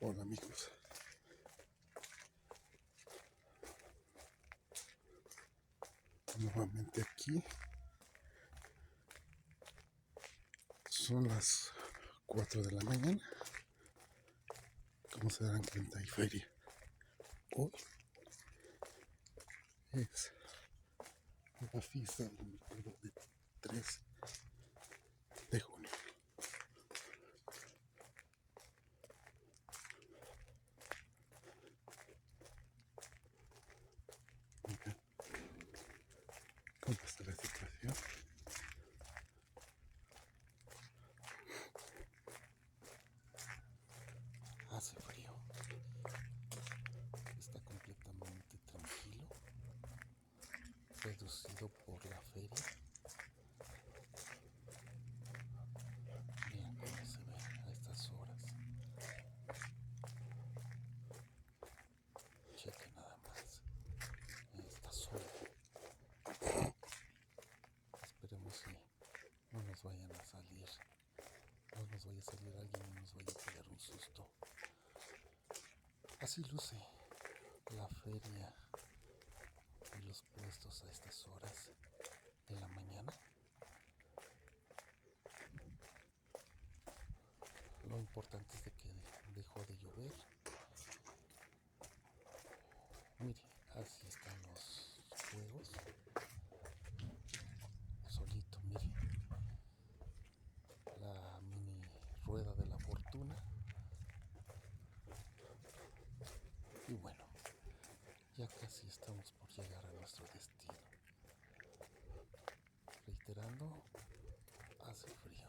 Hola amigos, nuevamente aquí. Son las 4 de la mañana. Como se darán cuenta, hay feria. Hoy es la fiesta del mercado de 3 de junio. Miren cómo está la situación. Hace frío. Está completamente tranquilo, reducido por la feria. Miren cómo se ve a estas horas. Cheque nada más. Está solo. Esperemos si no nos vayan a salir. No nos vaya a salir alguien y nos vaya a pegar un susto. Así luce la feria y los puestos a estas horas de la mañana. Lo importante es de que dejó de llover. Mire, así están los juegos. Solito, mire. La mini rueda de la fortuna. Y bueno, ya casi estamos por llegar a nuestro destino. Reiterando, hace frío.